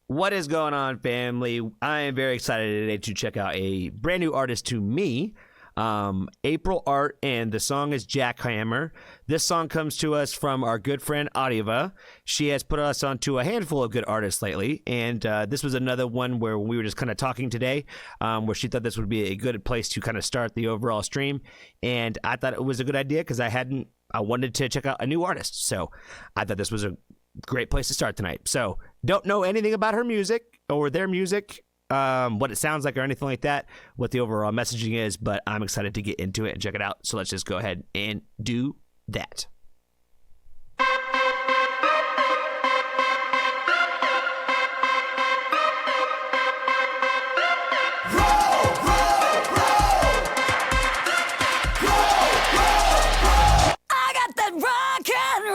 What is going on, family? I am very excited today to check out a brand new artist to me, April Art, and the song is Jackhammer. This song comes to us from our good friend Adiva. She has put us onto a handful of good artists lately, and this was another one where we were just kind of talking today, where she thought this would be a good place to kind of start the overall stream, and I thought it was a good idea because I wanted to check out a new artist, so I thought this was a great place to start tonight. So don't know anything about her music or their music, what it sounds like or anything like that, what the overall messaging is, but I'm excited to get into it and check it out. So let's just go ahead and do that. I got that rock and roll.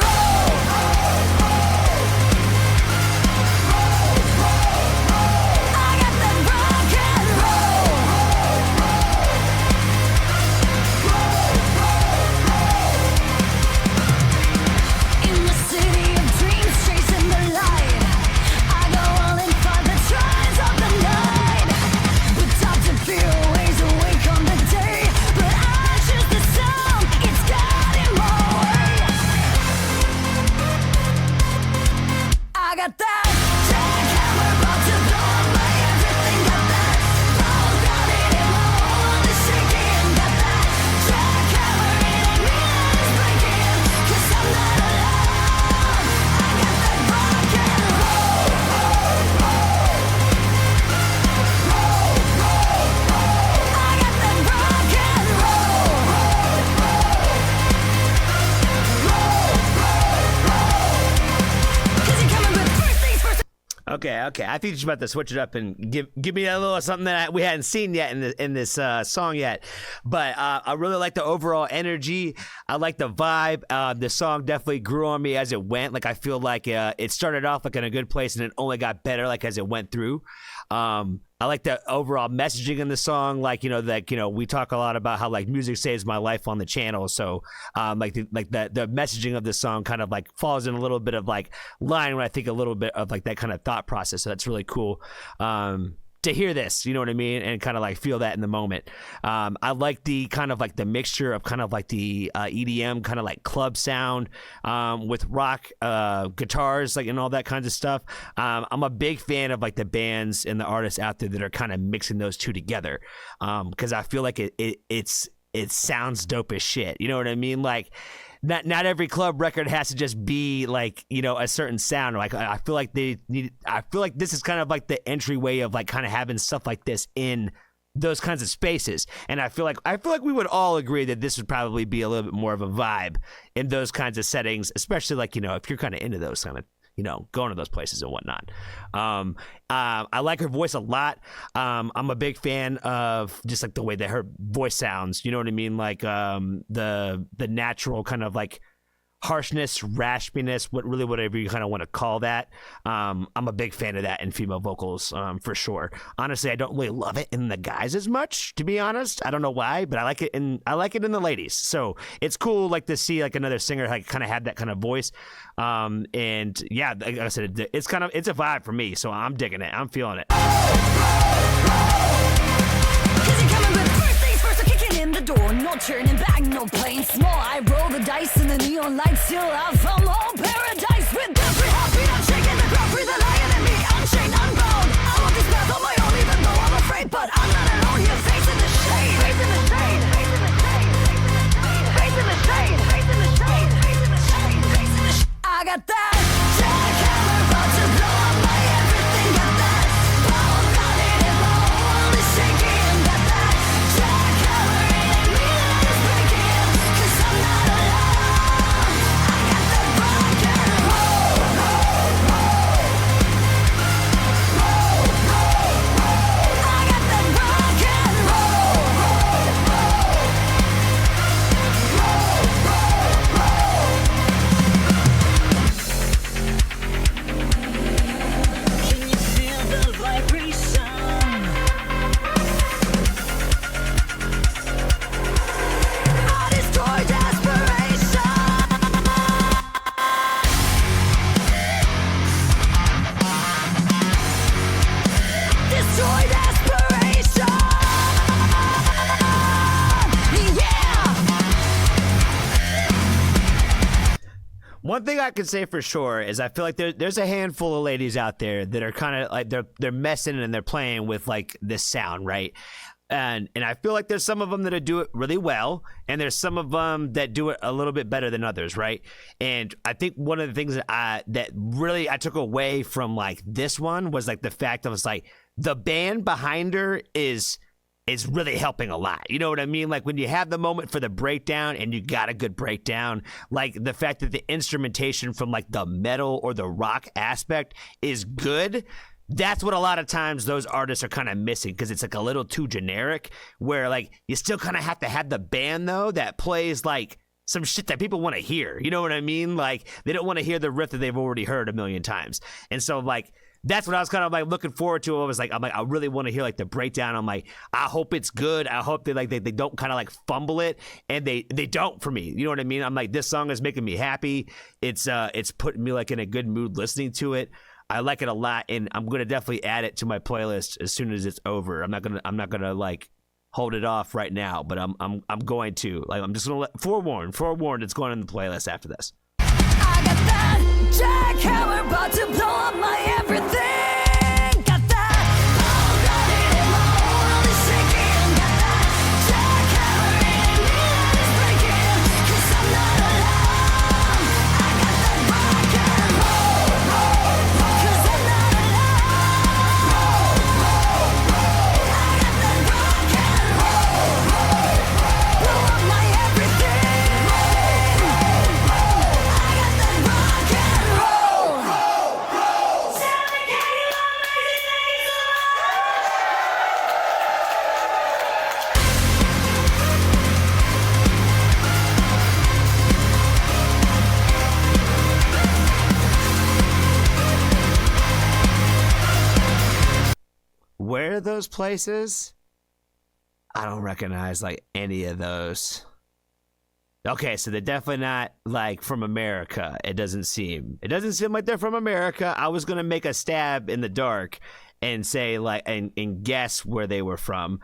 I got that rock and roll. In the city of dreams, chasing the light, I go all in for the trials of the night. But Dr. Fear ways awake on the day, but I choose the sound. It's got in my way. I got that jackhammer about to blow up my everything. Got that balls got it in my world is shaking. Got that jackhammer in me that is breaking. 'Cause I'm not alone. I got that rock and roll. I got that rock and roll. Cause you're coming with first things first. Okay. I think she's about to switch it up and give me a little something that we hadn't seen yet in this song yet. But I really like the overall energy. I like the vibe. The song definitely grew on me as it went. Like I feel like it started off like in a good place and it only got better like as it went through. I like the overall messaging in the song. Like, we talk a lot about how like music saves my life on the channel. So the messaging of the song kind of like falls in a little bit of like line when I think a little bit of like that kind of thought process. So that's really cool. To hear this, you know what I mean, and kind of like feel that in the moment. I like the kind of like the mixture of kind of like the EDM kind of like club sound with rock guitars, like and all that kinds of stuff. I'm a big fan of like the bands and the artists out there that are kind of mixing those two together, because I feel like it sounds dope as shit. You know what I mean? Like, not every club record has to just be like, a certain sound. Like I feel like this is kind of like the entryway of like kind of having stuff like this in those kinds of spaces. And I feel like we would all agree that this would probably be a little bit more of a vibe in those kinds of settings, especially like, if you're kind of into those kind of, going to those places and whatnot. I like her voice a lot. I'm a big fan of just like the way that her voice sounds. You know what I mean? Like the natural kind of like harshness, raspiness, whatever you kind of want to call that. I'm a big fan of that in female vocals, for sure. Honestly, I don't really love it in the guys as much, to be honest. I don't know why, but I like it in the ladies. So it's cool, like to see like another singer like kind of have that kind of voice. And yeah, like I said, it's a vibe for me. So I'm digging it. I'm feeling it. Cause you're coming with first things first, so kicking in the door, no turning back, no playing small. I roll the dice in the neon lights till I found all paradise. With every heartbeat I'm shaking the ground, breathe the lion in me, unchained, unbound. I want this path on my own, even though I'm afraid, but I'm not alone here, facing the shade, facing the shade, facing the shade, facing the shade, facing the shade, facing the shade, facing the shade. I got that jackhammer about to blow up my everything. Got that ball got it in my world is shaking. Got that jackhammer in me that is breaking. 'Cause I'm not alone. I got that rock and roll. one thing I can say for sure is I feel like there's a handful of ladies out there that are kind of like they're messing and they're playing with like this sound, right? And I feel like there's some of them that do it really well, and there's some of them that do it a little bit better than others, right? And I think one of the things that I took away from like this one was like the fact that it's like the band behind her is really helping a lot. You know what I mean? Like when you have the moment for the breakdown and you got a good breakdown, like the fact that the instrumentation from like the metal or the rock aspect is good. That's what a lot of times those artists are kind of missing, because it's like a little too generic, where like you still kind of have to have the band though that plays like some shit that people want to hear. You know what I mean? Like they don't want to hear the riff that they've already heard a million times. And so like that's what I was kind of like looking forward to. I'm like, I really want to hear like the breakdown. I'm like, I hope it's good. I hope they don't kind of like fumble it, and they don't for me. You know what I mean? I'm like, this song is making me happy. It's putting me like in a good mood listening to it. I like it a lot, and I'm gonna definitely add it to my playlist as soon as it's over. I'm not gonna like hold it off right now, but I'm going to. Like, I'm just gonna forewarned. It's going in the playlist after this. I got that jackhammer about to blow up my everything. Got that bone running and my whole world is shaking. Got that jackhammer in me that is breaking. 'Cause I'm not alone. I got that rock and roll. 'Cause I'm not alone. I got that rock and roll. Blow up my everything. Where are those places? I don't recognize like any of those. Okay, so they're definitely not like from America. It doesn't seem like they're from America. I was gonna make a stab in the dark and say like and guess where they were from,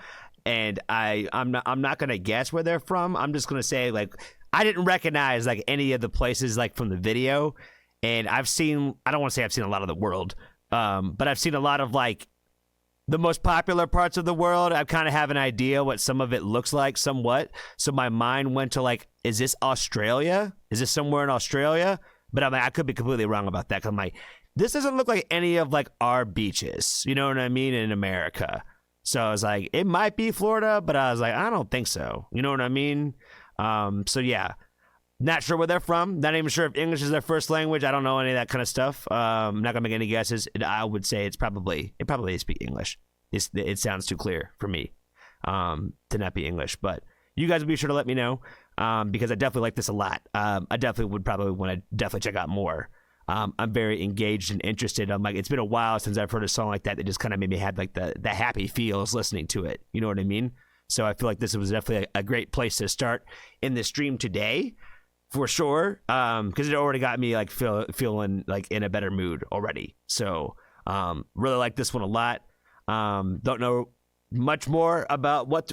and I'm not gonna guess where they're from. I'm just gonna say like I didn't recognize like any of the places like from the video, and I don't want to say I've seen a lot of the world, but I've seen a lot of like the most popular parts of the world. I kind of have an idea what some of it looks like somewhat. So my mind went to like, is this Australia? Is this somewhere in Australia? But I could be completely wrong about that. 'Cause I'm like, this doesn't look like any of like our beaches. You know what I mean? In America. So I was like, it might be Florida, but I was like, I don't think so. You know what I mean? So yeah, not sure where they're from. Not even sure if English is their first language. I don't know any of that kind of stuff. I'm not gonna make any guesses. I would say it probably speak English. It sounds too clear for me to not be English. But you guys will be sure to let me know, because I definitely like this a lot. I definitely would probably want to check out more. I'm very engaged and interested. I'm like, it's been a while since I've heard a song like that just kind of made me have like the happy feels listening to it. You know what I mean? So I feel like this was definitely a great place to start in the stream today. For sure, because it already got me like feeling like in a better mood already. So really like this one a lot. Don't know much more about what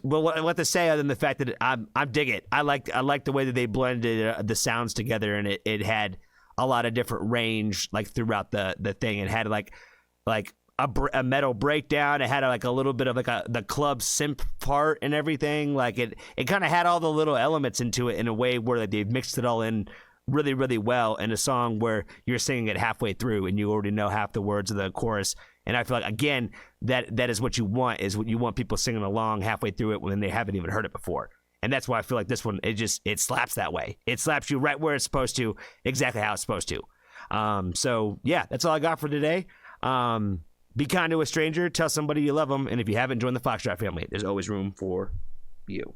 to say other than the fact that I dig it. I like the way that they blended the sounds together, and it had a lot of different range like throughout the thing. It had like a metal breakdown. It had like a little bit of like the club synth part and everything. Like it kind of had all the little elements into it in a way where like, they've mixed it all in really, really well in a song where you're singing it halfway through and you already know half the words of the chorus. And I feel like, again, that is what you want, is what you want people singing along halfway through it when they haven't even heard it before. And that's why I feel like this one, it slaps that way. It slaps you right where it's supposed to, exactly how it's supposed to. So yeah, that's all I got for today. Be kind to a stranger, tell somebody you love them, and if you haven't joined the Foxtrot family, there's always room for you.